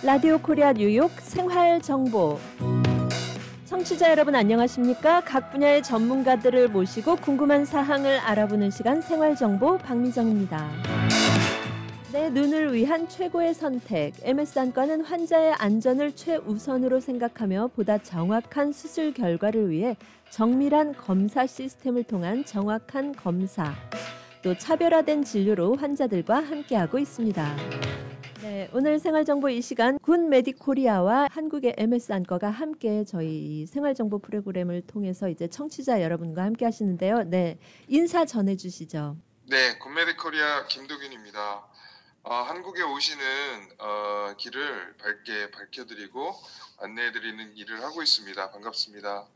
라디오 코리아 뉴욕 생활 정보. 청취자 여러분 안녕하십니까? 각 분야의 전문가들을 모시고 궁금한 사항을 알아보는 시간 생활 정보 박미정입니다. 내 눈을 위한 최고의 선택. MS 안과는 환자의 안전을 최우선으로 생각하며 보다 정확한 수술 결과를 위해 정밀한 검사 시스템을 통한 정확한 검사, 또 차별화된 진료로 환자들과 함께하고 있습니다. 네, 오늘 생활정보 이 시간 군 메디코리아와 한국의 MS 안과가 함께 저희 생활정보 프로그램을 통해서 이제 청취자 여러분과 함께 하시는데요. 네, 인사 전해주시죠. 네, 굿메디코리아 김도균입니다. 한국에 오시는 길을 밝게 밝혀드리고 안내해드리는 일을 하고 있습니다. 반갑습니다.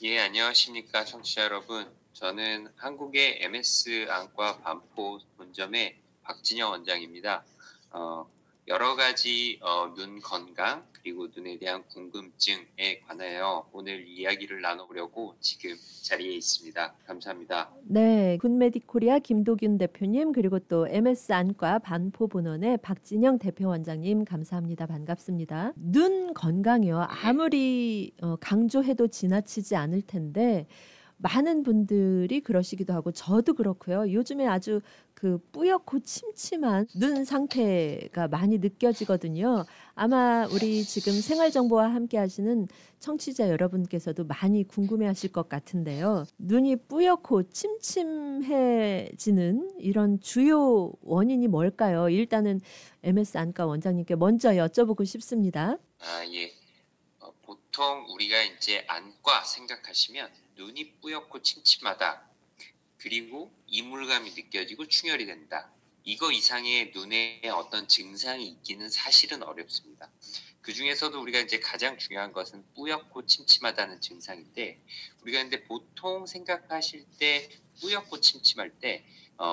예, 안녕하십니까 청취자 여러분. 저는 한국의 MS 안과 반포 본점의 박진영 원장입니다. 여러 가지 눈 건강 그리고 눈에 대한 궁금증에 관하여 오늘 이야기를 나눠보려고 지금 자리에 있습니다. 감사합니다. 네, 군 메디코리아 김도균 대표님 그리고 또 MS 안과 반포 본원의 박진영 대표 원장님 감사합니다. 반갑습니다. 눈 건강이요. 아무리 강조해도 지나치지 않을 텐데 많은 분들이 그러시기도 하고 저도 그렇고요. 요즘에 아주 그 뿌옇고 침침한 눈 상태가 많이 느껴지거든요. 아마 우리 지금 생활정보와 함께 하시는 청취자 여러분께서도 많이 궁금해하실 것 같은데요. 눈이 뿌옇고 침침해지는 이런 주요 원인이 뭘까요? 일단은 MS 안과 원장님께 먼저 여쭤보고 싶습니다. 예. 보통 우리가 이제 안과 생각하시면 눈이 뿌옇고 침침하다. 그리고 이물감이 느껴지고 충혈이 된다. 이거 이상의 눈에 어떤 증상이 있기는 사실은 어렵습니다. 그 중에서도 우리가 이제 가장 중요한 것은 뿌옇고 침침하다는 증상인데, 우리가 근데 보통 생각하실 때 뿌옇고 침침할 때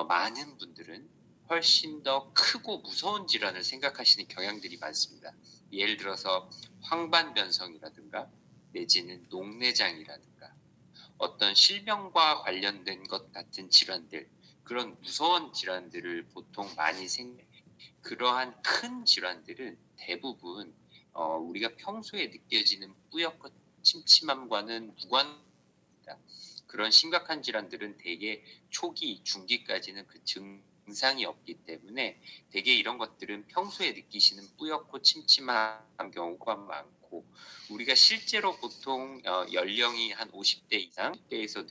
많은 분들은 훨씬 더 크고 무서운 질환을 생각하시는 경향들이 많습니다. 예를 들어서 황반변성이라든가 내지는 녹내장이라든가 어떤 실명과 관련된 것 같은 질환들, 그런 무서운 질환들을 보통 많이 그러한 큰 질환들은 대부분 우리가 평소에 느껴지는 뿌옇고 침침함과는 무관합니다. 그런 심각한 질환들은 대개 초기, 중기까지는 그 증상이 없기 때문에 대개 이런 것들은 평소에 느끼시는 뿌옇고 침침한 경우가 많고, 우리가 실제로 보통 연령이 한 50대 이상 대에서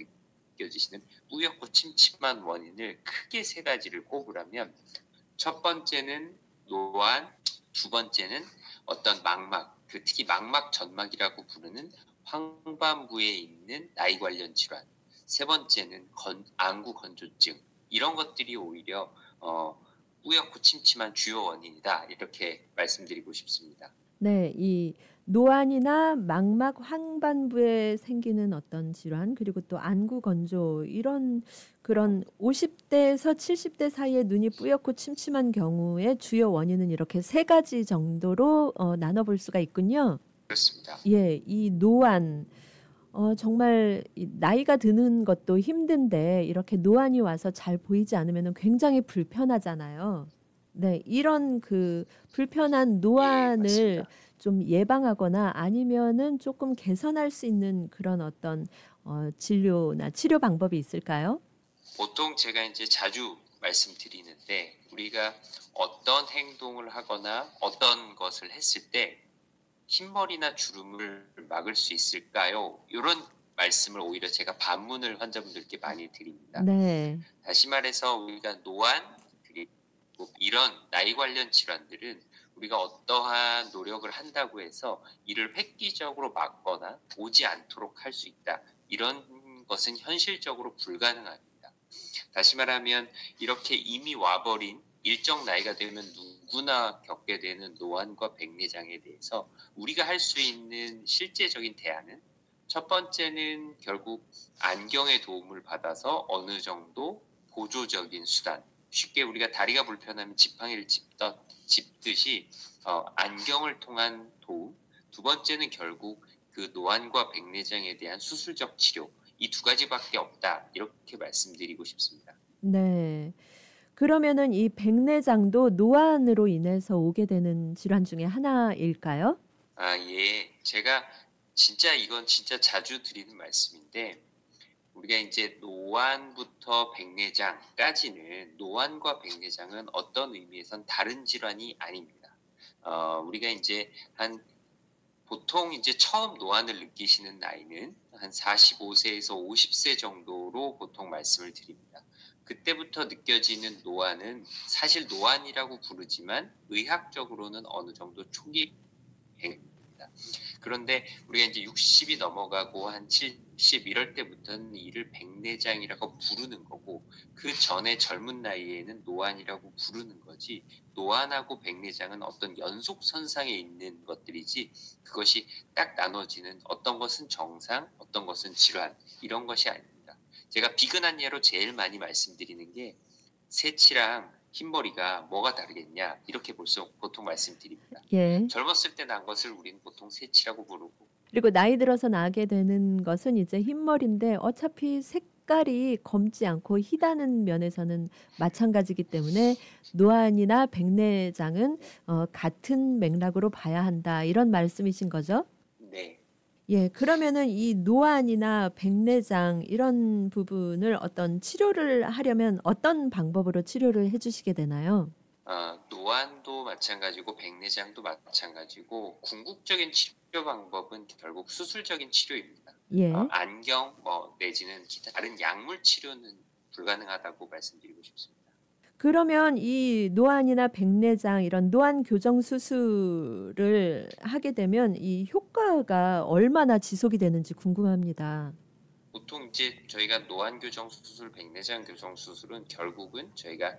느껴지시는 뿌옇고 침침한 원인을 크게 세 가지를 꼽으라면, 첫 번째는 노안, 두 번째는 어떤 망막, 특히 망막 점막이라고 부르는 황반부에 있는 나이 관련 질환, 세 번째는 안구 건조증. 이런 것들이 오히려 뿌옇고 침침한 주요 원인이다, 이렇게 말씀드리고 싶습니다. 네, 이 노안이나 망막 황반부에 생기는 어떤 질환, 그리고 또 안구 건조, 이런 그런 50대에서 70대 사이에 눈이 뿌옇고 침침한 경우의 주요 원인은 이렇게 세 가지 정도로 나눠볼 수가 있군요. 그렇습니다. 예, 이 노안, 정말 나이가 드는 것도 힘든데 이렇게 노안이 와서 잘 보이지 않으면 굉장히 불편하잖아요. 네, 이런 그 불편한 노안을 좀 예방하거나 아니면은 조금 개선할 수 있는 그런 어떤 진료나 치료 방법이 있을까요? 보통 제가 이제 자주 말씀드리는데, 우리가 어떤 행동을 하거나 어떤 것을 했을 때 흰머리나 주름을 막을 수 있을까요? 이런 말씀을 오히려 제가 반문을 환자분들께 많이 드립니다. 네. 다시 말해서 우리가 노안 그리고 이런 나이 관련 질환들은 우리가 어떠한 노력을 한다고 해서 이를 획기적으로 막거나 오지 않도록 할 수 있다, 이런 것은 현실적으로 불가능합니다. 다시 말하면 이렇게 이미 와버린 일정 나이가 되면 누구나 겪게 되는 노안과 백내장에 대해서 우리가 할 수 있는 실제적인 대안은, 첫 번째는 결국 안경의 도움을 받아서 어느 정도 보조적인 수단, 쉽게 우리가 다리가 불편하면 지팡이를 짚듯이 안경을 통한 도움, 두 번째는 결국 그 노안과 백내장에 대한 수술적 치료, 이 두 가지밖에 없다, 이렇게 말씀드리고 싶습니다. 네. 그러면은 이 백내장도 노안으로 인해서 오게 되는 질환 중에 하나일까요? 예. 제가 이건 진짜 자주 드리는 말씀인데, 우리가 이제 노안부터 백내장까지는, 노안과 백내장은 어떤 의미에선 다른 질환이 아닙니다. 우리가 이제 보통 이제 처음 노안을 느끼시는 나이는 한 45세에서 50세 정도로 보통 말씀을 드립니다. 그때부터 느껴지는 노안은 사실 노안이라고 부르지만 의학적으로는 어느 정도 초기 입니다. 그런데 우리가 이제 60이 넘어가고 한 70 이럴 때부터는 이를 백내장이라고 부르는 거고, 그 전에 젊은 나이에는 노안이라고 부르는 거지, 노안하고 백내장은 어떤 연속선상에 있는 것들이지, 그것이 딱 나눠지는, 어떤 것은 정상, 어떤 것은 질환, 이런 것이 아닙니다. 제가 비근한 예로 제일 많이 말씀드리는 게, 새치랑 흰머리가 뭐가 다르겠냐, 이렇게 보통 말씀드립니다. 예. 젊었을 때 난 것을 우리는 보통 새치라고 부르고, 그리고 나이 들어서 나게 되는 것은 이제 흰머리인데 어차피 색깔이 검지 않고 희다는 면에서는 마찬가지이기 때문에 노안이나 백내장은 같은 맥락으로 봐야 한다. 이런 말씀이신 거죠? 네. 예, 그러면은 이 노안이나 백내장 이런 부분을 어떤 치료를 하려면 어떤 방법으로 치료를 해주시게 되나요? 노안도 마찬가지고 백내장도 마찬가지고, 궁극적인 치료 방법은 결국 수술적인 치료입니다. 예. 안경 내지는 기타 다른 약물 치료는 불가능하다고 말씀드리고 싶습니다. 그러면 이 노안이나 백내장 이런 노안 교정 수술을 하게 되면 이 효과가 얼마나 지속이 되는지 궁금합니다. 보통 이제 저희가 노안 교정 수술, 백내장 교정 수술은 결국은 저희가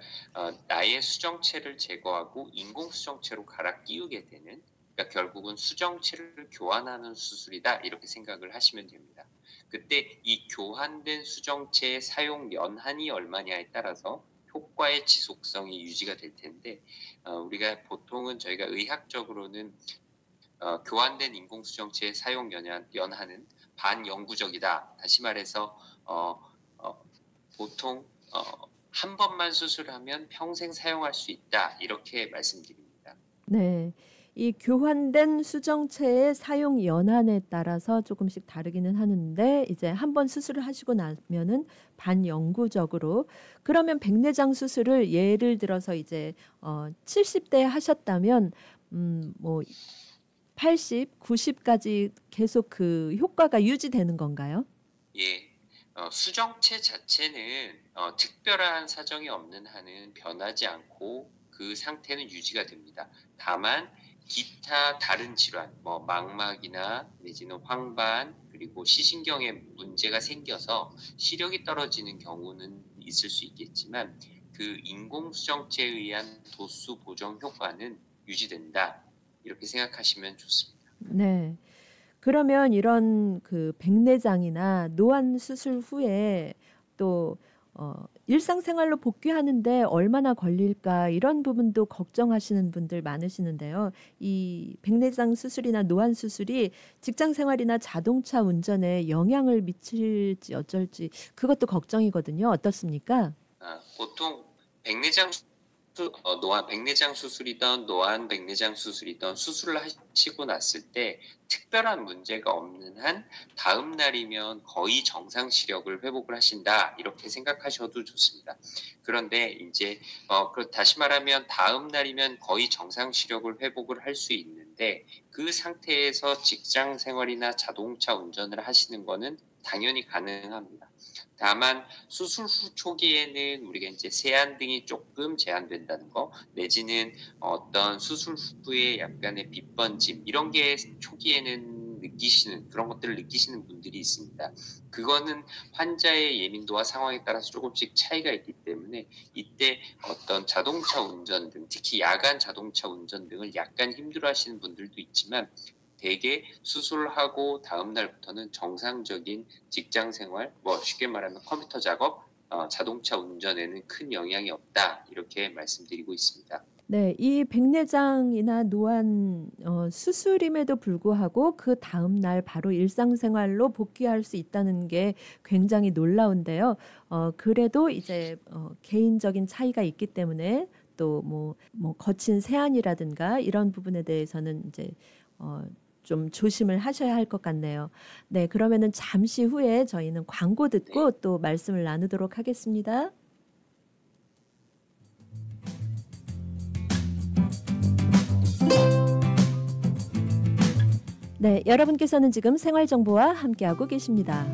나의 수정체를 제거하고 인공 수정체로 갈아 끼우게 되는, 그러니까 결국은 수정체를 교환하는 수술이다, 이렇게 생각을 하시면 됩니다. 그때 이 교환된 수정체의 사용 연한이 얼마냐에 따라서 효과의 지속성이 유지가 될 텐데, 우리가 보통은 저희가 의학적으로는 교환된 인공수정체의 사용 연한은 반영구적이다. 다시 말해서 보통 한 번만 수술하면 평생 사용할 수 있다, 이렇게 말씀드립니다. 네. 이 교환된 수정체의 사용 연한에 따라서 조금씩 다르기는 하는데 이제 한번 수술을 하시고 나면은 반영구적으로, 그러면 백내장 수술을 예를 들어서 이제 70대 하셨다면 뭐 80, 90까지 계속 그 효과가 유지되는 건가요? 예. 수정체 자체는 특별한 사정이 없는 한은 변하지 않고 그 상태는 유지가 됩니다. 다만 기타 다른 질환, 망막이나 내지는 황반, 그리고 시신경에 문제가 생겨서 시력이 떨어지는 경우는 있을 수 있겠지만, 그 인공수정체에 의한 도수 보정 효과는 유지된다, 이렇게 생각하시면 좋습니다. 네. 그러면 이런 그 백내장이나 노안 수술 후에 또 일상생활로 복귀하는데 얼마나 걸릴까 이런 부분도 걱정하시는 분들 많으시는데요. 이 백내장 수술이나 노안 수술이 직장 생활이나 자동차 운전에 영향을 미칠지 어쩔지 그것도 걱정이거든요. 어떻습니까? 보통 백내장 수술이든 노안 백내장 수술이든 수술을 하시고 났을 때 특별한 문제가 없는 한 다음 날이면 거의 정상 시력을 회복을 하신다, 이렇게 생각하셔도 좋습니다. 그런데 이제 다시 말하면 다음 날이면 거의 정상 시력을 회복을 할 수 있는데, 그 상태에서 직장 생활이나 자동차 운전을 하시는 거는 당연히 가능합니다. 다만 수술 후 초기에는 우리가 이제 세안 등이 조금 제한된다는 거, 내지는 어떤 수술 후에 약간의 빗번짐, 이런 게 초기에는 그런 것들을 느끼시는 분들이 있습니다. 그거는 환자의 예민도와 상황에 따라서 조금씩 차이가 있기 때문에 이때 어떤 자동차 운전 등, 특히 야간 자동차 운전 등을 약간 힘들어하시는 분들도 있지만, 대개 수술하고 다음 날부터는 정상적인 직장 생활, 쉽게 말하면 컴퓨터 작업, 자동차 운전에는 큰 영향이 없다, 이렇게 말씀드리고 있습니다. 네. 이 백내장이나 노안 수술임에도 불구하고 그다음 날 바로 일상생활로 복귀할 수 있다는 게 굉장히 놀라운데요. 그래도 이제 개인적인 차이가 있기 때문에 또 뭐 거친 세안이라든가 이런 부분에 대해서는 이제 좀 조심을 하셔야 할 것 같네요. 네. 그러면은 잠시 후에 저희는 광고 듣고 네. 또 말씀을 나누도록 하겠습니다. 네, 여러분께서는 지금 생활정보와 함께하고 계십니다.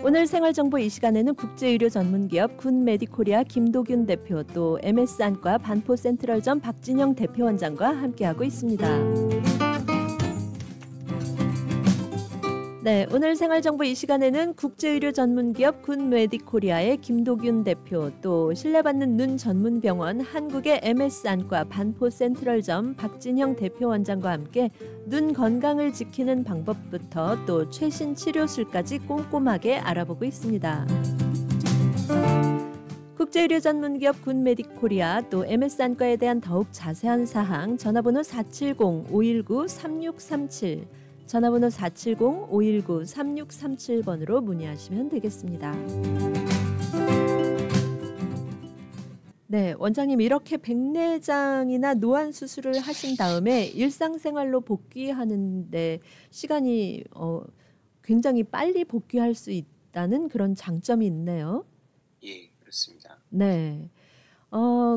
오늘 생활정보 이 시간에는 국제의료 전문기업 굿메디코리아 김도균 대표 또 MS안과 반포센트럴점 박진영 대표원장과 함께하고 있습니다. 네, 오늘 생활정보 이 시간에는 국제의료 전문기업 굿메디코리아의 김도균 대표 또 신뢰받는 눈 전문병원 한국의 MS안과 반포센트럴점 박진형 대표원장과 함께 눈 건강을 지키는 방법부터 또 최신 치료술까지 꼼꼼하게 알아보고 있습니다. 국제의료 전문기업 굿메디코리아 또 MS안과에 대한 더욱 자세한 사항 전화번호 470-519-3637 전화번호 470-519-3637번으로 문의하시면 되겠습니다. 네, 원장님 이렇게 백내장이나 노안 수술을 하신 다음에 일상생활로 복귀하는데 시간이 굉장히 빨리 복귀할 수 있다는 그런 장점이 있네요. 예, 그렇습니다. 네.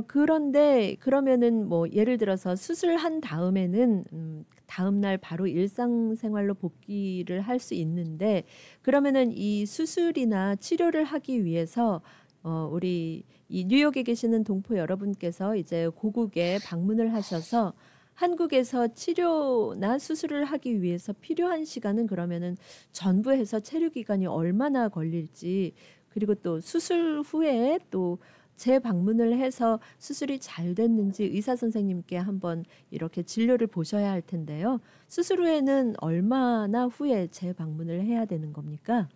그런데 그러면은 뭐 예를 들어서 수술한 다음에는 다음 날 바로 일상생활로 복귀를 할 수 있는데 그러면은 이 수술이나 치료를 하기 위해서 우리 이 뉴욕에 계시는 동포 여러분께서 이제 고국에 방문을 하셔서 한국에서 치료나 수술을 하기 위해서 필요한 시간은 그러면은 전부 해서 체류 기간이 얼마나 걸릴지 그리고 또 수술 후에 또 재방문을 해서 수술이 잘 됐는지 의사 선생님께 한번 이렇게 진료를 보셔야 할 텐데요. 수술 후에는 얼마나 후에 재방문을 해야 되는 겁니까?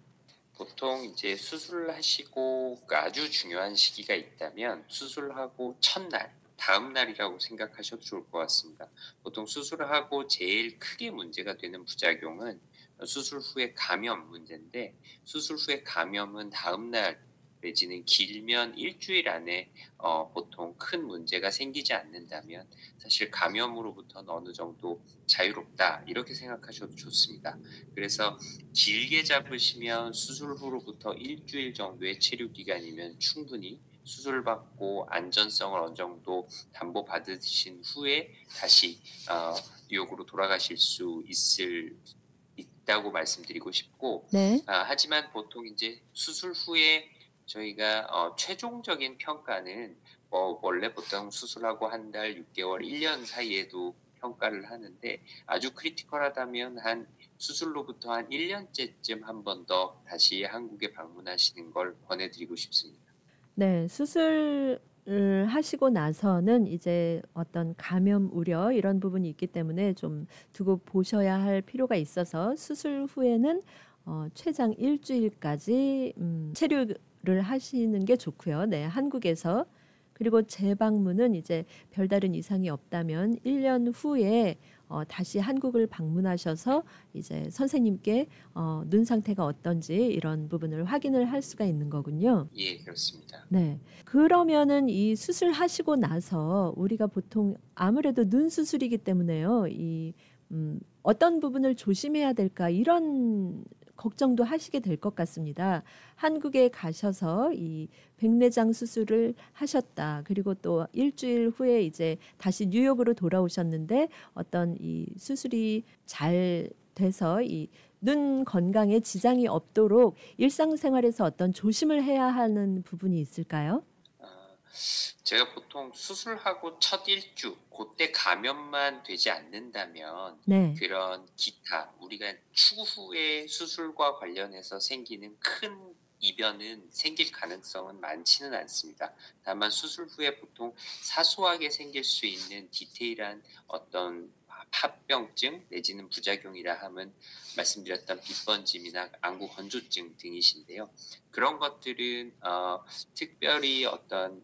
보통 이제 수술을 하시고 아주 중요한 시기가 있다면 수술하고 첫날, 다음 날이라고 생각하셔도 좋을 것 같습니다. 보통 수술을 하고 제일 크게 문제가 되는 부작용은 수술 후에 감염 문제인데 수술 후에 감염은 다음 날 내지는 길면 일주일 안에 보통 큰 문제가 생기지 않는다면 사실 감염으로부터는 어느 정도 자유롭다 이렇게 생각하셔도 좋습니다. 그래서 길게 잡으시면 수술 후로부터 일주일 정도의 체류 기간이면 충분히 수술을 받고 안전성을 어느 정도 담보받으신 후에 다시 뉴욕으로 돌아가실 수 있다고 말씀드리고 싶고 네. 하지만 보통 이제 수술 후에 저희가 최종적인 평가는 원래 보통 수술하고 한 달, 6개월, 1년 사이에도 평가를 하는데 아주 크리티컬하다면 한 수술로부터 한 1년째쯤 한 번 더 다시 한국에 방문하시는 걸 권해드리고 싶습니다. 네, 수술을 하시고 나서는 이제 어떤 감염 우려 이런 부분이 있기 때문에 좀 두고 보셔야 할 필요가 있어서 수술 후에는 최장 일주일까지 체류를 하시는 게 좋고요. 네, 한국에서. 그리고 재방문은 이제 별다른 이상이 없다면 1년 후에 다시 한국을 방문하셔서 이제 선생님께 눈 상태가 어떤지 이런 부분을 확인을 할 수가 있는 거군요. 예, 그렇습니다. 네. 그러면은 이 수술하시고 나서 우리가 보통 아무래도 눈 수술이기 때문에요. 어떤 부분을 조심해야 될까 이런 걱정도 하시게 될 것 같습니다. 한국에 가셔서 이 백내장 수술을 하셨다. 그리고 또 일주일 후에 이제 다시 뉴욕으로 돌아오셨는데 어떤 이 수술이 잘 돼서 이 눈 건강에 지장이 없도록 일상생활에서 어떤 조심을 해야 하는 부분이 있을까요? 제가 보통 수술하고 첫 일주 그때 감염만 되지 않는다면 네. 그런 기타 우리가 추후에 수술과 관련해서 생기는 큰 이변은 생길 가능성은 많지는 않습니다. 다만 수술 후에 보통 사소하게 생길 수 있는 디테일한 어떤 합병증 내지는 부작용이라 하면 말씀드렸던 빗번짐이나 안구 건조증 등이신데요. 그런 것들은 특별히 어떤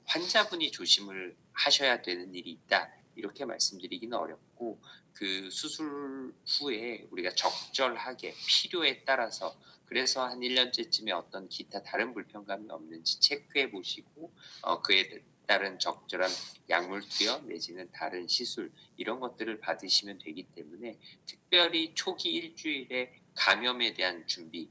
환자분이 조심을 하셔야 되는 일이 있다 이렇게 말씀드리기는 어렵고, 그 수술 후에 우리가 적절하게 필요에 따라서, 그래서 한 1년째쯤에 어떤 기타 다른 불편감이 없는지 체크해 보시고 그에 따른 적절한 약물 투여 내지는 다른 시술 이런 것들을 받으시면 되기 때문에, 특별히 초기 일주일에 감염에 대한 준비,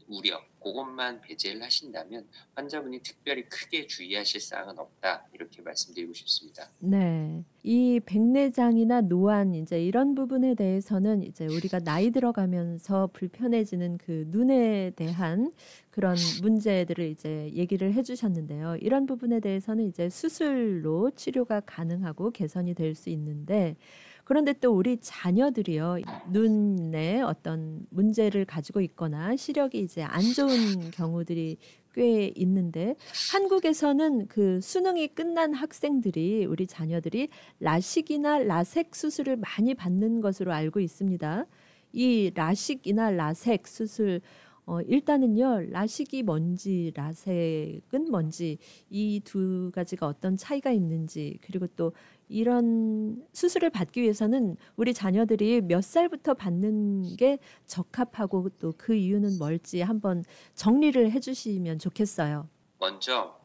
우려 그것만 배제를 하신다면 환자분이 특별히 크게 주의하실 사항은 없다 이렇게 말씀드리고 싶습니다. 네. 이 백내장이나 노안 이제 이런 부분에 대해서는 이제 우리가 나이 들어가면서 불편해지는 그 눈에 대한 그런 문제들을 이제 얘기를 해주셨는데요. 이런 부분에 대해서는 이제 수술로 치료가 가능하고 개선이 될 수 있는데, 그런데 또 우리 자녀들이요, 눈에 어떤 문제를 가지고 있거나 시력이 이제 안 좋은 경우들이 꽤 있는데, 한국에서는 그 수능이 끝난 학생들이, 우리 자녀들이 라식이나 라섹 수술을 많이 받는 것으로 알고 있습니다. 이 라식이나 라섹 수술, 일단은요, 라식이 뭔지 라섹은 뭔지, 이 두 가지가 어떤 차이가 있는지, 그리고 또 이런 수술을 받기 위해서는 우리 자녀들이 몇 살부터 받는 게 적합하고 또 그 이유는 뭘지 한번 정리를 해주시면 좋겠어요. 먼저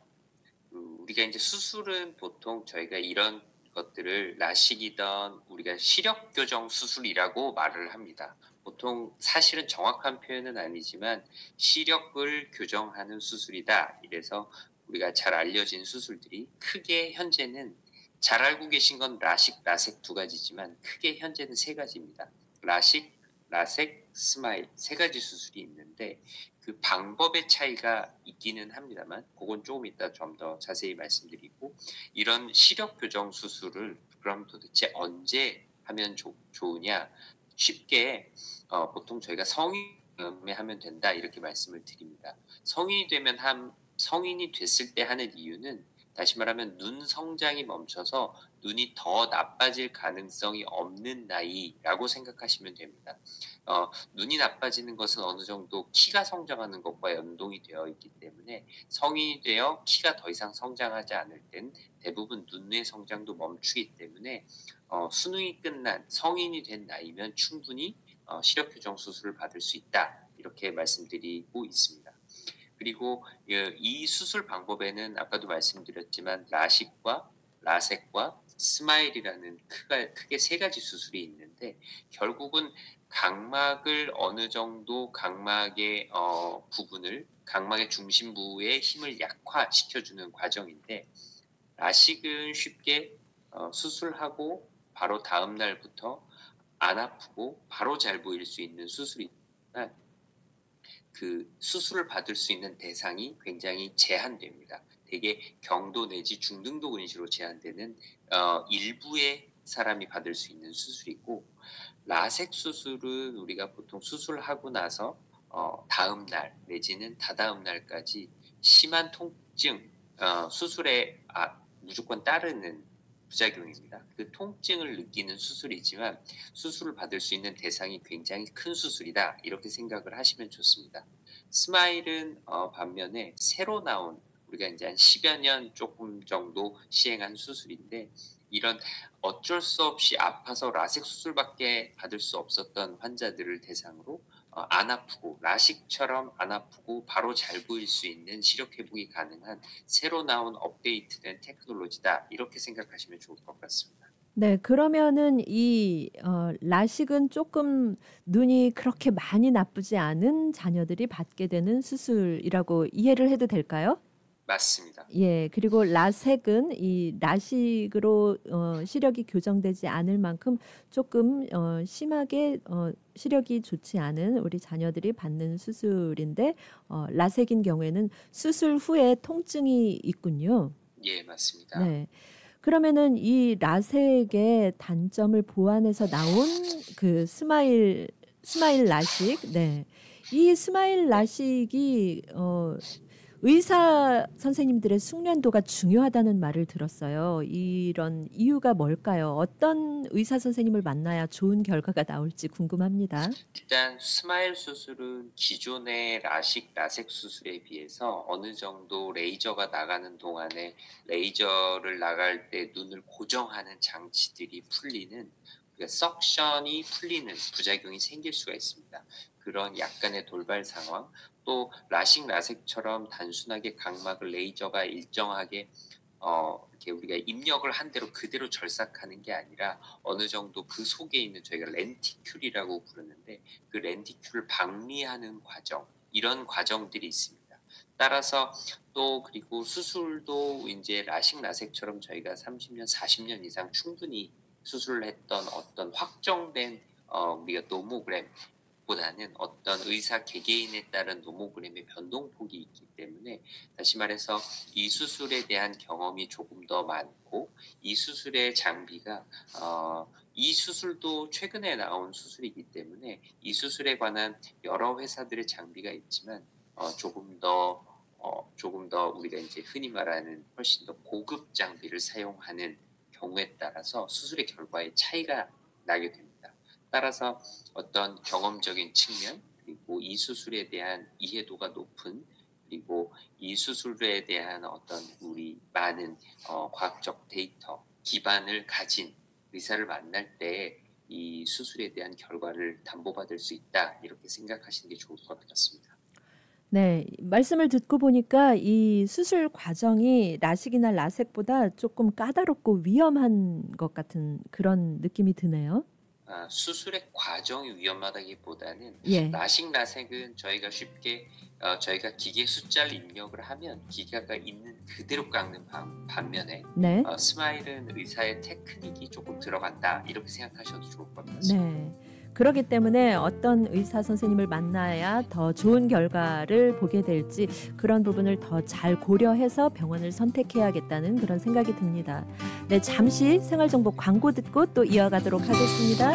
우리가 이제 수술은 보통 저희가 이런 것들을 라식이던 우리가 시력 교정 수술이라고 말을 합니다. 보통 사실은 정확한 표현은 아니지만 시력을 교정하는 수술이다. 이래서 우리가 잘 알려진 수술들이 크게 현재는, 잘 알고 계신 건 라식, 라섹 두 가지지만 크게 현재는 세 가지입니다. 라식, 라섹, 스마일 세 가지 수술이 있는데, 그 방법의 차이가 있기는 합니다만 그건 조금 이따 좀 더 자세히 말씀드리고, 이런 시력 교정 수술을 그럼 도대체 언제 하면 좋으냐, 쉽게 보통 저희가 성인에 하면 된다 이렇게 말씀을 드립니다. 성인이 됐을 때 하는 이유는, 다시 말하면 눈 성장이 멈춰서 눈이 더 나빠질 가능성이 없는 나이라고 생각하시면 됩니다. 눈이 나빠지는 것은 어느 정도 키가 성장하는 것과 연동이 되어 있기 때문에, 성인이 되어 키가 더 이상 성장하지 않을 땐 대부분 눈의 성장도 멈추기 때문에 수능이 끝난 성인이 된 나이면 충분히 시력 교정 수술을 받을 수 있다 이렇게 말씀드리고 있습니다. 그리고 이 수술 방법에는 아까도 말씀드렸지만 라식과 라섹과 스마일이라는 크게 세 가지 수술이 있는데, 결국은 각막을 어느 정도 각막의 부분을, 각막의 중심부의 힘을 약화시켜주는 과정인데, 라식은 쉽게 수술하고 바로 다음 날부터 안 아프고 바로 잘 보일 수 있는 수술이지만, 그 수술을 받을 수 있는 대상이 굉장히 제한됩니다. 되게 경도 내지 중등도 근시로 제한되는 일부의 사람이 받을 수 있는 수술이고, 라섹 수술은 우리가 보통 수술하고 나서 다음 날 내지는 다다음 날까지 심한 통증, 수술에 무조건 따르는 부작용입니다. 그 통증을 느끼는 수술이지만 수술을 받을 수 있는 대상이 굉장히 큰 수술이다 이렇게 생각을 하시면 좋습니다. 스마일은 반면에 새로 나온, 우리가 이제 한 10여 년 조금 정도 시행한 수술인데, 이런 어쩔 수 없이 아파서 라섹 수술밖에 받을 수 없었던 환자들을 대상으로 안 아프고, 라식처럼 안 아프고 바로 잘 보일 수 있는 시력 회복이 가능한 새로 나온 업데이트된 테크놀로지다 이렇게 생각하시면 좋을 것 같습니다. 네, 그러면은 이 라식은 조금 눈이 그렇게 많이 나쁘지 않은 자녀들이 받게 되는 수술이라고 이해를 해도 될까요? 맞습니다. 예, 그리고 라섹은 이 라식으로 시력이 교정되지 않을 만큼 조금 심하게 시력이 좋지 않은 우리 자녀들이 받는 수술인데, 라섹인 경우에는 수술 후에 통증이 있군요. 예, 맞습니다. 네. 그러면은 이 라섹의 단점을 보완해서 나온 그 스마일 라식, 네. 이 스마일 라식이 의사 선생님들의 숙련도가 중요하다는 말을 들었어요. 이런 이유가 뭘까요? 어떤 의사 선생님을 만나야 좋은 결과가 나올지 궁금합니다. 일단 스마일 수술은 기존의 라식, 라섹 수술에 비해서 어느 정도 레이저가 나가는 동안에 레이저를 나갈 때 눈을 고정하는 장치들이 풀리는, 그러니까 석션이 풀리는 부작용이 생길 수가 있습니다. 그런 약간의 돌발 상황, 또 라식, 라섹처럼 단순하게 각막을 레이저가 일정하게 이렇게 우리가 입력을 한 대로 그대로 절삭하는 게 아니라 어느 정도 그 속에 있는, 저희가 렌티큘이라고 부르는데, 그 렌티큘을 박리하는 과정, 이런 과정들이 있습니다. 따라서 또 그리고 수술도 이제 라식, 라섹처럼 저희가 30년, 40년 이상 충분히 수술을 했던 어떤 확정된 우리가 노모그램 보다는 어떤 의사 개개인에 따른 노모그램의 변동폭이 있기 때문에, 다시 말해서 이 수술에 대한 경험이 조금 더 많고, 이 수술의 장비가 이 수술도 최근에 나온 수술이기 때문에 이 수술에 관한 여러 회사들의 장비가 있지만 조금 더 우리가 이제 흔히 말하는 훨씬 더 고급 장비를 사용하는 경우에 따라서 수술의 결과에 차이가 나게 됩니다. 따라서 어떤 경험적인 측면, 그리고 이 수술에 대한 이해도가 높은, 그리고 이 수술에 대한 어떤 우리 많은 과학적 데이터 기반을 가진 의사를 만날 때 이 수술에 대한 결과를 담보받을 수 있다, 이렇게 생각하시는 게 좋을 것 같습니다. 네, 말씀을 듣고 보니까 이 수술 과정이 라식이나 라섹보다 조금 까다롭고 위험한 것 같은 그런 느낌이 드네요. 수술의 과정이 위험하다기보다는 예, 라식, 라섹은 저희가 쉽게 저희가 기계 숫자를 입력을 하면 기계가 있는 그대로 깎는 반면에 네, 스마일은 의사의 테크닉이 조금 들어간다, 이렇게 생각하셔도 좋을 것 같습니다. 네. 그렇기 때문에 어떤 의사 선생님을 만나야 더 좋은 결과를 보게 될지 그런 부분을 더 잘 고려해서 병원을 선택해야겠다는 그런 생각이 듭니다. 네, 잠시 생활정보 광고 듣고 또 이어가도록 하겠습니다.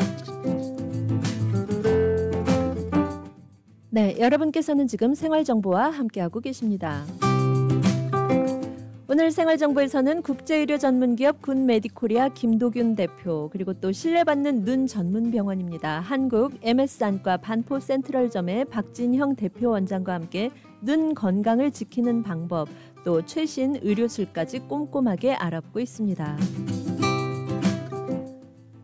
네, 여러분께서는 지금 생활정보와 함께하고 계십니다. 오늘 생활정보에서는 국제의료 전문기업 굿메디코리아 김도균 대표, 그리고 또 신뢰받는 눈 전문병원입니다. 한국 MS안과 반포 센트럴점의 박진형 대표 원장과 함께 눈 건강을 지키는 방법, 또 최신 의료술까지 꼼꼼하게 알아보고 있습니다.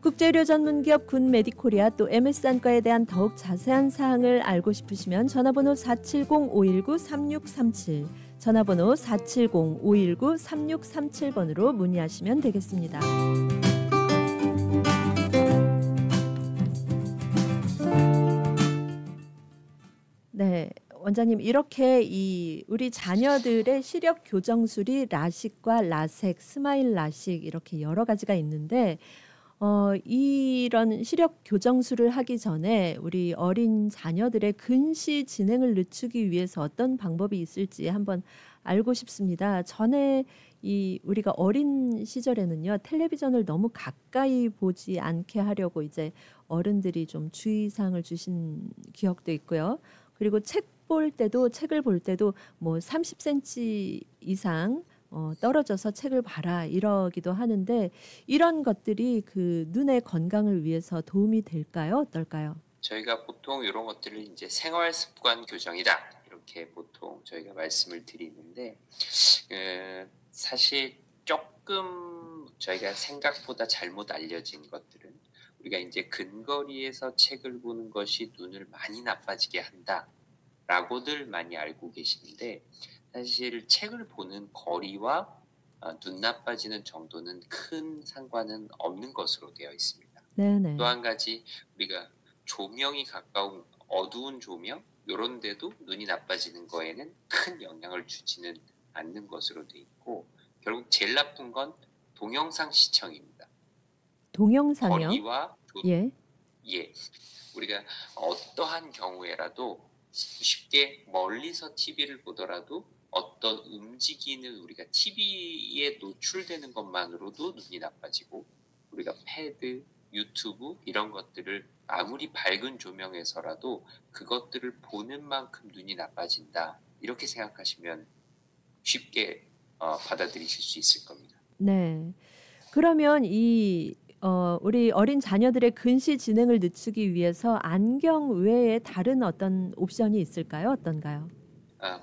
국제의료 전문기업 굿메디코리아 또 MS안과에 대한 더욱 자세한 사항을 알고 싶으시면 전화번호 470-519-3637, 전화번호 470-519-3637번으로 문의하시면 되겠습니다. 네, 원장님, 이렇게 우리 자녀들의 시력 교정술이 라식과 라섹, 스마일 라식 이렇게 여러 가지가 있는데 이런 시력 교정술을 하기 전에 우리 어린 자녀들의 근시 진행을 늦추기 위해서 어떤 방법이 있을지 한번 알고 싶습니다. 전에 우리가 어린 시절에는요, 텔레비전을 너무 가까이 보지 않게 하려고 이제 어른들이 좀 주의사항을 주신 기억도 있고요. 그리고 책을 볼 때도 뭐 30cm 이상 떨어져서 책을 봐라 이러기도 하는데, 이런 것들이 그 눈의 건강을 위해서 도움이 될까요? 어떨까요? 저희가 보통 이런 것들을 이제 생활 습관 교정이다, 이렇게 보통 저희가 말씀을 드리는데, 사실 조금 저희가 생각보다 잘못 알려진 것들은, 우리가 이제 근거리에서 책을 보는 것이 눈을 많이 나빠지게 한다라고들 많이 알고 계시는데, 사실 책을 보는 거리와 눈 나빠지는 정도는 큰 상관은 없는 것으로 되어 있습니다. 네네. 또 한 가지, 우리가 조명이 가까운 어두운 조명, 이런 데도 눈이 나빠지는 거에는 큰 영향을 주지는 않는 것으로 되어 있고, 결국 제일 나쁜 건 동영상 시청입니다. 동영상이요? 거리와 예. 예, 우리가 어떠한 경우에라도 쉽게 멀리서 TV를 보더라도 어떤 움직이는, 우리가 TV에 노출되는 것만으로도 눈이 나빠지고, 우리가 패드, 유튜브 이런 것들을 아무리 밝은 조명에서라도 그것들을 보는 만큼 눈이 나빠진다, 이렇게 생각하시면 쉽게 받아들이실 수 있을 겁니다. 네. 그러면 우리 어린 자녀들의 근시 진행을 늦추기 위해서 안경 외에 다른 어떤 옵션이 있을까요? 어떤가요?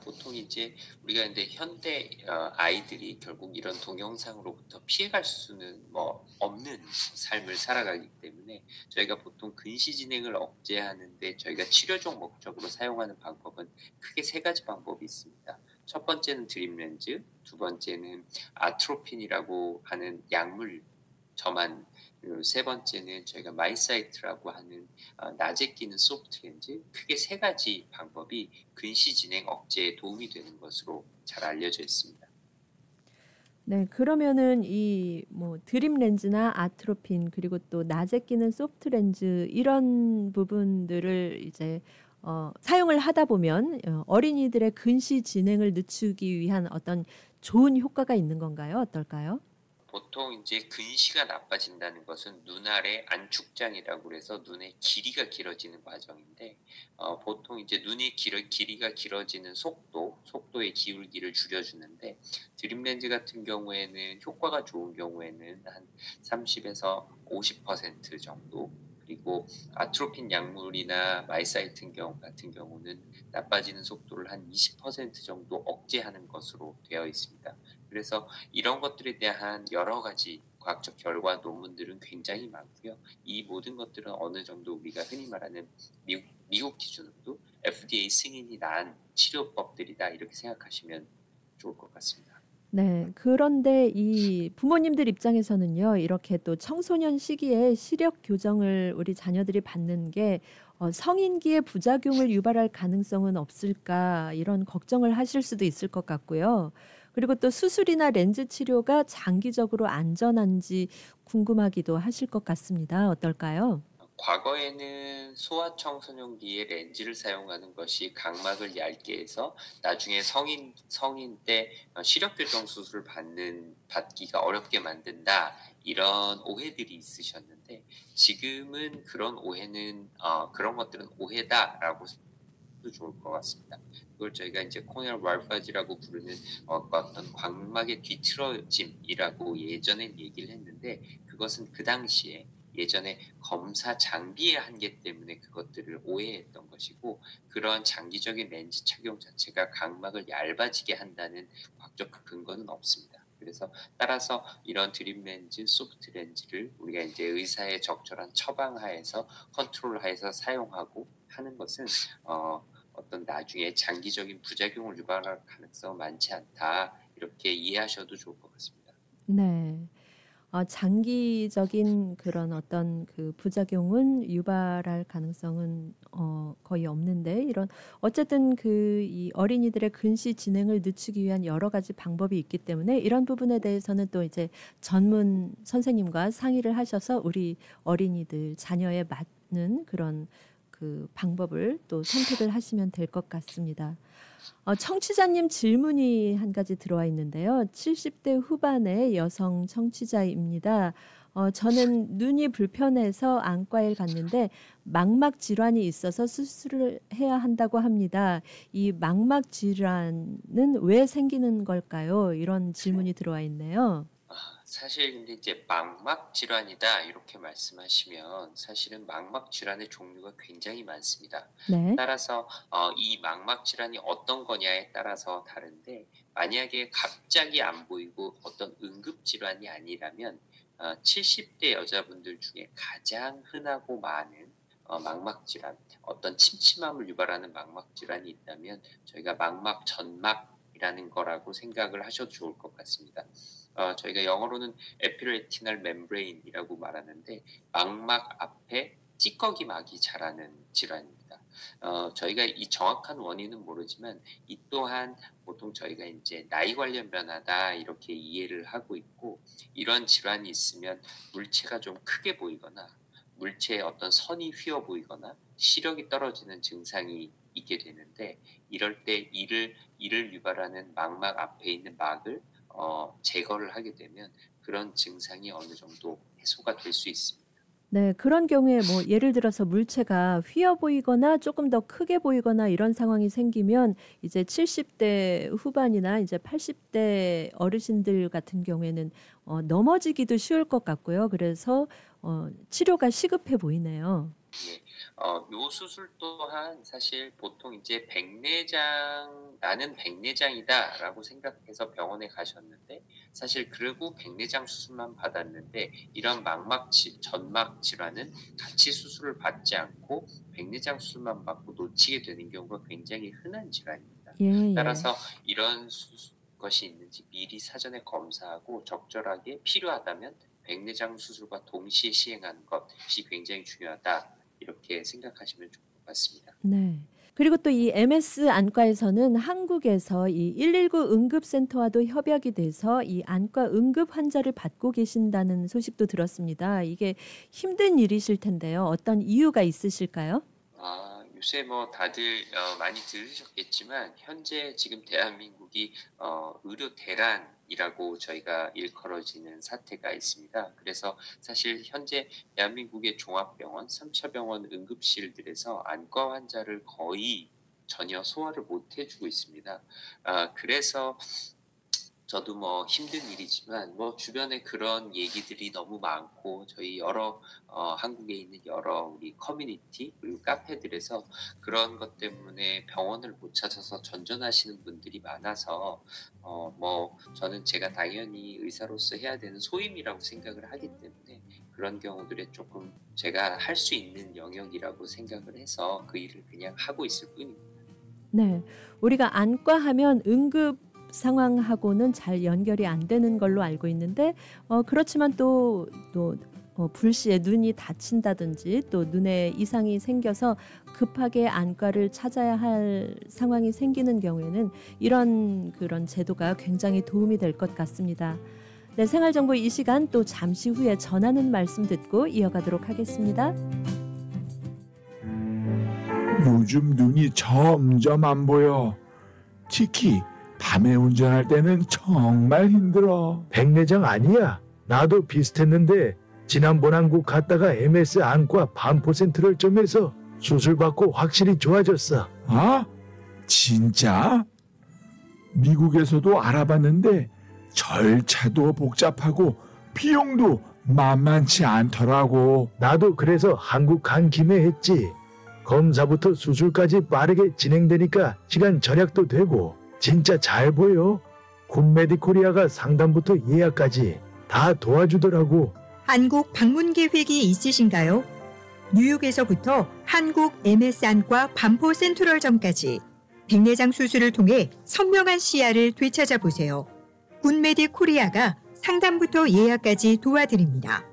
보통 이제 우리가 근데 현대 아이들이 결국 이런 동영상으로부터 피해갈 수는 뭐 없는 삶을 살아가기 때문에 저희가 보통 근시 진행을 억제하는데 저희가 치료적 목적으로 사용하는 방법은 크게 세 가지 방법이 있습니다. 첫 번째는 드림렌즈, 두 번째는 아트로핀이라고 하는 약물 점한, 그리고 세 번째는 저희가 마이사이트라고 하는 낮에 끼는 소프트 렌즈, 크게 세 가지 방법이 근시 진행 억제에 도움이 되는 것으로 잘 알려져 있습니다. 네, 그러면은 드림 렌즈나 아트로핀 그리고 또 낮에 끼는 소프트 렌즈 이런 부분들을 이제 사용을 하다 보면 어린이들의 근시 진행을 늦추기 위한 어떤 좋은 효과가 있는 건가요? 어떨까요? 보통 이제 근시가 나빠진다는 것은 눈 아래 안축장이라고 해서 눈의 길이가 길어지는 과정인데, 보통 이제 눈의 길이가 길어지는 속도의 기울기를 줄여주는데, 드림렌즈 같은 경우에는 효과가 좋은 경우에는 한 30에서 50% 정도, 그리고 아트로핀 약물이나 마이사이트 같은 경우는 나빠지는 속도를 한 20% 정도 억제하는 것으로 되어 있습니다. 그래서 이런 것들에 대한 여러 가지 과학적 결과 논문들은 굉장히 많고요. 이 모든 것들은 어느 정도 우리가 흔히 말하는 미국 기준으로도 FDA 승인이 난 치료법들이다, 이렇게 생각하시면 좋을 것 같습니다. 네. 그런데 이 부모님들 입장에서는요. 이렇게 또 청소년 시기에 시력 교정을 우리 자녀들이 받는 게 성인기의 부작용을 유발할 가능성은 없을까 이런 걱정을 하실 수도 있을 것 같고요. 그리고 또 수술이나 렌즈 치료가 장기적으로 안전한지 궁금하기도 하실 것 같습니다. 어떨까요? 과거에는 소아청소년기에 렌즈를 사용하는 것이 각막을 얇게 해서 나중에 성인 때 시력 교정 수술을 받기가 어렵게 만든다, 이런 오해들이 있으셨는데, 지금은 그런 것들은 오해다라고 해도 좋을 것 같습니다. 그걸 저희가 이제 코넬 왈파지라고 부르는 어떤 광막의 뒤틀어짐이라고 예전엔 얘기를 했는데, 그것은 그 당시에 예전에 검사 장비의 한계 때문에 그것들을 오해했던 것이고, 그런 장기적인 렌즈 착용 자체가 각막을 얇아지게 한다는 과학적 근거는 없습니다. 그래서 따라서 이런 드림 렌즈, 소프트 렌즈를 우리가 이제 의사의 적절한 처방하에서 컨트롤하에서 사용하고 하는 것은 어떤 나중에 장기적인 부작용을 유발할 가능성은 많지 않다, 이렇게 이해하셔도 좋을 것 같습니다. 네. 장기적인 그런 어떤 그 부작용은 유발할 가능성은 거의 없는데 이런 어쨌든 이 어린이들의 근시 진행을 늦추기 위한 여러 가지 방법이 있기 때문에 이런 부분에 대해서는 또 이제 전문 선생님과 상의를 하셔서 우리 어린이들 자녀에 맞는 그런 그 방법을 또 선택을 하시면 될 것 같습니다. 청취자님 질문이 한 가지 들어와 있는데요. 70대 후반의 여성 청취자입니다. 저는 눈이 불편해서 안과에 갔는데 망막 질환이 있어서 수술을 해야 한다고 합니다. 이 망막 질환은 왜 생기는 걸까요? 이런 질문이 들어와 있네요. 사실 근데 이제 망막 질환이다 이렇게 말씀하시면 사실은 망막 질환의 종류가 굉장히 많습니다. 네. 따라서 이 망막 질환이 어떤 거냐에 따라서 다른데, 만약에 갑자기 안 보이고 어떤 응급 질환이 아니라면 70대 여자분들 중에 가장 흔하고 많은 망막 질환, 어떤 침침함을 유발하는 망막 질환이 있다면 저희가 망막 전막이라는 거라고 생각을 하셔도 좋을 것 같습니다. 저희가 영어로는 에피레티널 멤브레인이라고 말하는데, 망막 앞에 찌꺼기막이 자라는 질환입니다. 저희가 이 정확한 원인은 모르지만 이 또한 보통 저희가 이제 나이 관련 변화다 이렇게 이해를 하고 있고, 이런 질환이 있으면 물체가 좀 크게 보이거나 물체에 어떤 선이 휘어 보이거나 시력이 떨어지는 증상이 있게 되는데, 이럴 때 이를 유발하는 망막 앞에 있는 막을 제거를 하게 되면 그런 증상이 어느 정도 해소가 될 수 있습니다. 네. 그런 경우에 뭐 예를 들어서 물체가 휘어 보이거나 조금 더 크게 보이거나 이런 상황이 생기면 이제 70대 후반이나 이제 80대 어르신들 같은 경우에는 넘어지기도 쉬울 것 같고요. 그래서 치료가 시급해 보이네요. 예. 요 수술 또한 사실 보통 이제 백내장, 나는 백내장이다라고 생각해서 병원에 가셨는데, 사실 그리고 백내장 수술만 받았는데, 이런 전막 질환은 같이 수술을 받지 않고 백내장 수술만 받고 놓치게 되는 경우가 굉장히 흔한 질환입니다. 예예. 따라서 이런 것이 있는지 미리 사전에 검사하고 적절하게 필요하다면 백내장 수술과 동시에 시행하는 것이 굉장히 중요하다. 이렇게 생각하시면 좋을 것 같습니다. 네. 그리고 또 이 MS 안과에서는 한국에서 이 119 응급센터와도 협약이 돼서 이 안과 응급 환자를 받고 계신다는 소식도 들었습니다. 이게 힘든 일이실 텐데요. 어떤 이유가 있으실까요? 요새 뭐 다들 많이 들으셨겠지만 현재 지금 대한민국이 의료 대란이라고 저희가 일컬어지는 사태가 있습니다. 그래서 사실 현재 대한민국의 종합병원, 3차 병원 응급실들에서 안과 환자를 거의 전혀 소화를 못 해주고 있습니다. 그래서 저도 뭐 힘든 일이지만 뭐 주변에 그런 얘기들이 너무 많고 저희 여러 한국에 있는 여러 우리 커뮤니티 그리고 카페들에서 그런 것 때문에 병원을 못 찾아서 전전하시는 분들이 많아서 뭐 저는 제가 당연히 의사로서 해야 되는 소임이라고 생각을 하기 때문에 그런 경우들에 조금 제가 할 수 있는 영역이라고 생각을 해서 그 일을 그냥 하고 있을 뿐입니다. 네. 우리가 안과 하면 응급 상황하고는 잘 연결이 안 되는 걸로 알고 있는데 그렇지만 또 불시에 눈이 다친다든지 또 눈에 이상이 생겨서 급하게 안과를 찾아야 할 상황이 생기는 경우에는 이런 그런 제도가 굉장히 도움이 될 것 같습니다. 네, 생활정보 이 시간 또 잠시 후에 전하는 말씀 듣고 이어가도록 하겠습니다. 요즘 눈이 점점 안 보여. 특히 밤에 운전할 때는 정말 힘들어. 백내장 아니야. 나도 비슷했는데 지난번 한국 갔다가 MS 안과 반포센트럴점에서 수술받고 확실히 좋아졌어. 아? 진짜? 미국에서도 알아봤는데 절차도 복잡하고 비용도 만만치 않더라고. 나도 그래서 한국 간 김에 했지. 검사부터 수술까지 빠르게 진행되니까 시간 절약도 되고 진짜 잘 보여. 굿메디코리아가 상담부터 예약까지 다 도와주더라고. 한국 방문 계획이 있으신가요? 뉴욕에서부터 한국 MS 안과 반포 센트럴점까지 백내장 수술을 통해 선명한 시야를 되찾아 보세요. 굿메디 코리아가 상담부터 예약까지 도와드립니다.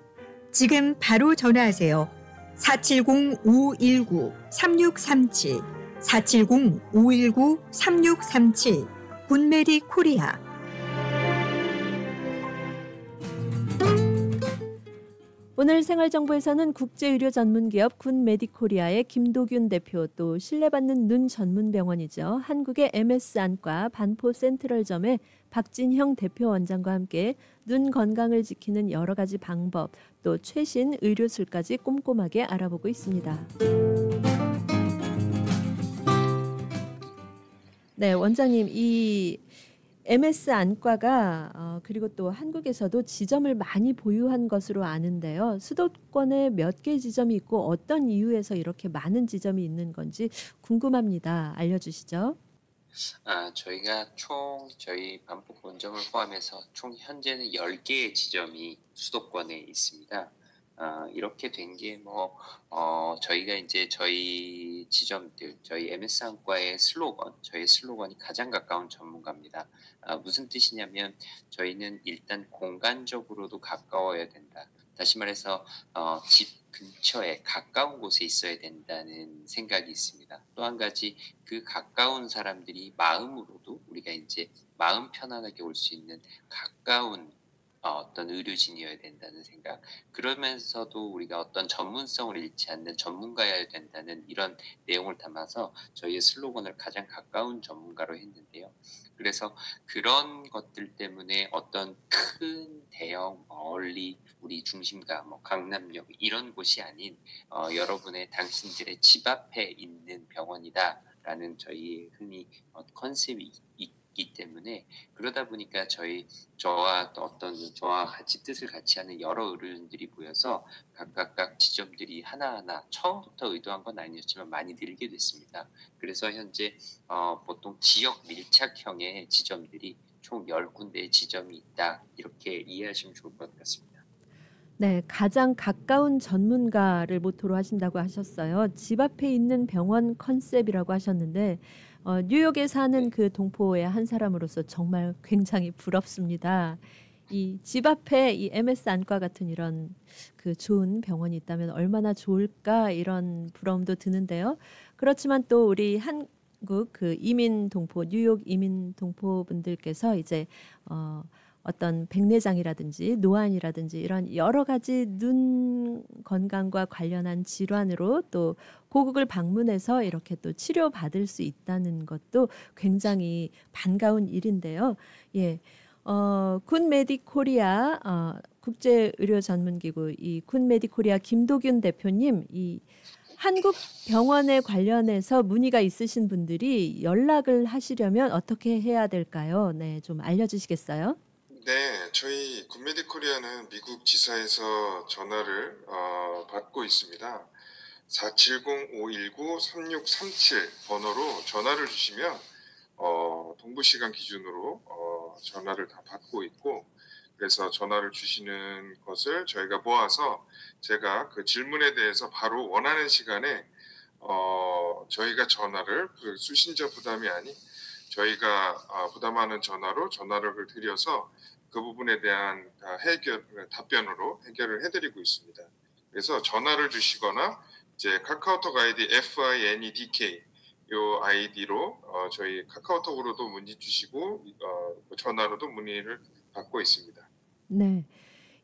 지금 바로 전화하세요. 470-519-3637 470-519-3637 굿메디 코리아. 오늘 생활정보에서는 국제의료 전문기업 굿메디코리아의 김도균 대표 또 신뢰받는 눈 전문병원이죠. 한국의 MS 안과 반포 센트럴점의 박진형 대표 원장과 함께 눈 건강을 지키는 여러 가지 방법 또 최신 의료술까지 꼼꼼하게 알아보고 있습니다. 네, 원장님 이 MS 안과가 그리고 또 한국에서도 지점을 많이 보유한 것으로 아는데요. 수도권에 몇 개 지점이 있고 어떤 이유에서 이렇게 많은 지점이 있는 건지 궁금합니다. 알려주시죠. 저희가 저희 반포 본점을 포함해서 총 현재는 10개의 지점이 수도권에 있습니다. 이렇게 된 게 저희가 이제 저희 지점들, 저희 MS 안과의 저희 슬로건이 가장 가까운 전문가입니다. 무슨 뜻이냐면 저희는 일단 공간적으로도 가까워야 된다. 다시 말해서 집 근처에 가까운 곳에 있어야 된다는 생각이 있습니다. 또 한 가지 그 가까운 사람들이 마음으로도 우리가 이제 마음 편안하게 올 수 있는 가까운 어떤 의료진이어야 된다는 생각, 그러면서도 우리가 어떤 전문성을 잃지 않는 전문가여야 된다는 이런 내용을 담아서 저희의 슬로건을 가장 가까운 전문가로 했는데요. 그래서 그런 것들 때문에 어떤 큰 대형 멀리 우리 중심가 뭐 강남역 이런 곳이 아닌 여러분의 당신들의 집 앞에 있는 병원이다라는 저희 흔히 컨셉이 있기 때문에 그러다 보니까 저와 또 저와 같이 뜻을 같이 하는 여러 의료진들이 모여서 각각 지점들이 하나하나 처음부터 의도한 건 아니었지만 많이 늘게 됐습니다. 그래서 현재 보통 지역 밀착형의 지점들이 총 10군데의 지점이 있다. 이렇게 이해하시면 좋을 것 같습니다. 네, 가장 가까운 전문가를 모토로 하신다고 하셨어요. 집 앞에 있는 병원 컨셉이라고 하셨는데 뉴욕에 사는 그 동포의 한 사람으로서 정말 굉장히 부럽습니다. 이 집 앞에 이 MS 안과 같은 이런 그 좋은 병원이 있다면 얼마나 좋을까 이런 부러움도 드는데요. 그렇지만 또 우리 한국 그 이민 동포 뉴욕 이민 동포분들께서 이제 어떤 백내장이라든지 노안이라든지 이런 여러 가지 눈 건강과 관련한 질환으로 또 고국을 방문해서 이렇게 또 치료받을 수 있다는 것도 굉장히 반가운 일인데요. 예. 굿메디코리아 국제의료전문기구 이 굿메디코리아 김도균 대표님, 이 한국 병원에 관련해서 문의가 있으신 분들이 연락을 하시려면 어떻게 해야 될까요? 네, 좀 알려주시겠어요? 네, 저희 굿메디코리아는 미국 지사에서 전화를 받고 있습니다. 470-519-3637 번호로 전화를 주시면 동부 시간 기준으로 전화를 다 받고 있고, 그래서 전화를 주시는 것을 저희가 모아서 제가 그 질문에 대해서 바로 원하는 시간에 저희가 전화를 그 수신자 부담이 아닌 저희가 부담하는 전화를 드려서 그 부분에 대한 답변으로 해결을 해드리고 있습니다. 그래서 전화를 주시거나 이제 카카오톡 아이디 FINEDK 요 아이디로 저희 카카오톡으로도 문의 주시고 전화로도 문의를 받고 있습니다. 네.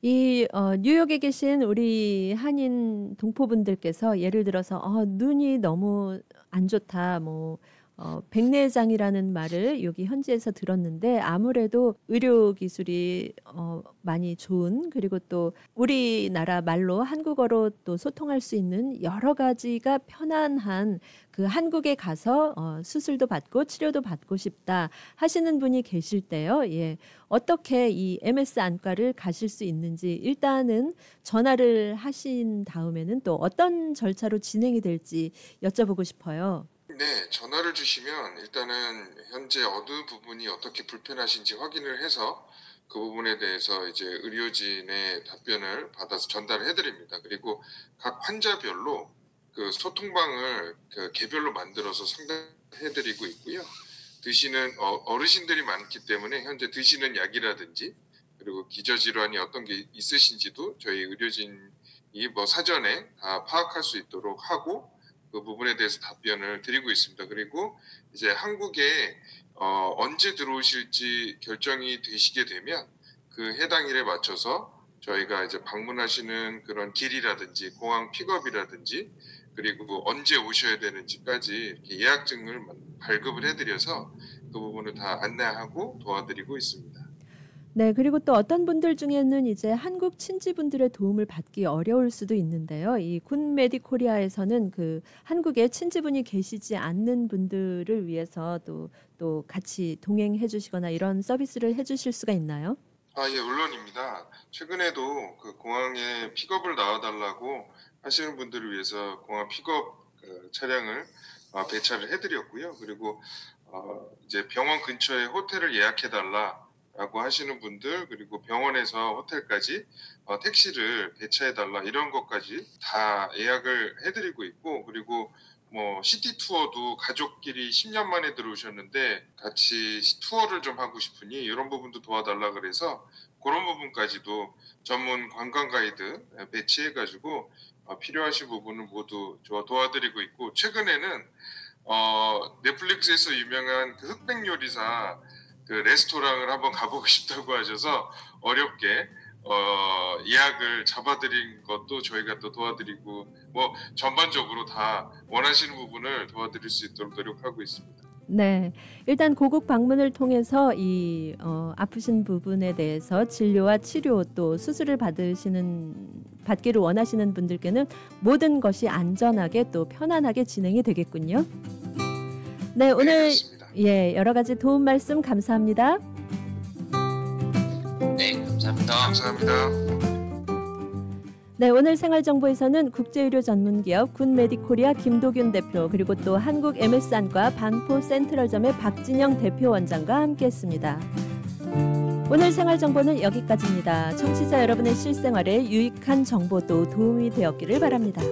이 뉴욕에 계신 우리 한인 동포분들께서 예를 들어서 눈이 너무 안 좋다, 뭐 백내장이라는 말을 여기 현지에서 들었는데 아무래도 의료 기술이 많이 좋은, 그리고 또 우리나라 말로 한국어로 또 소통할 수 있는 여러 가지가 편안한 그 한국에 가서 수술도 받고 치료도 받고 싶다 하시는 분이 계실 때요. 예. 어떻게 이 MS 안과를 가실 수 있는지 일단은 전화를 하신 다음에는 또 어떤 절차로 진행이 될지 여쭤보고 싶어요. 네, 전화를 주시면 일단은 현재 어느 부분이 어떻게 불편하신지 확인을 해서 그 부분에 대해서 이제 의료진의 답변을 받아서 전달을 해드립니다. 그리고 각 환자별로 그 소통방을 그 개별로 만들어서 상담해드리고 있고요. 드시는 어르신들이 많기 때문에 현재 드시는 약이라든지 그리고 기저질환이 어떤 게 있으신지도 저희 의료진이 뭐 사전에 다 파악할 수 있도록 하고 그 부분에 대해서 답변을 드리고 있습니다. 그리고 이제 한국에 언제 들어오실지 결정이 되시게 되면 그 해당 일에 맞춰서 저희가 이제 방문하시는 그런 길이라든지 공항 픽업이라든지 그리고 언제 오셔야 되는지까지 이렇게 예약증을 발급을 해드려서 그 부분을 다 안내하고 도와드리고 있습니다. 네, 그리고 또 어떤 분들 중에는 이제 한국 친지분들의 도움을 받기 어려울 수도 있는데요. 이 굿메디코리아에서는 그 한국에 친지분이 계시지 않는 분들을 위해서 또 같이 동행해 주시거나 이런 서비스를 해 주실 수가 있나요? 예, 물론입니다. 최근에도 그 공항에 픽업을 나와달라고 하시는 분들을 위해서 공항 픽업 차량을 배차를 해드렸고요. 그리고 이제 병원 근처에 호텔을 예약해달라 라고 하시는 분들, 그리고 병원에서 호텔까지 택시를 배차해달라 이런 것까지 다 예약을 해드리고 있고, 그리고 뭐 시티 투어도 가족끼리 10년 만에 들어오셨는데 같이 투어를 좀 하고 싶으니 이런 부분도 도와달라 그래서 그런 부분까지도 전문 관광 가이드 배치해가지고 필요하신 부분을 모두 도와드리고 있고, 최근에는 넷플릭스에서 유명한 그 흑백 요리사 그 레스토랑을 한번 가보고 싶다고 하셔서 어렵게 예약을 잡아드린 것도 저희가 또 도와드리고 뭐 전반적으로 다 원하시는 부분을 도와드릴 수 있도록 노력하고 있습니다. 네, 일단 고국 방문을 통해서 이 아프신 부분에 대해서 진료와 치료 또 수술을 받기를 원하시는 분들께는 모든 것이 안전하게 또 편안하게 진행이 되겠군요. 네, 오늘 여러 가지 도움 말씀 감사합니다. 네, 감사합니다. 감사합니다. 네, 오늘 생활정보에서는 국제의료 전문기업 굿메디코리아 김도균 대표 그리고 또 한국 MS안과 반포 센트럴점의 박진영 대표 원장과 함께했습니다. 오늘 생활정보는 여기까지입니다. 청취자 여러분의 실생활에 유익한 정보도 도움이 되었기를 바랍니다.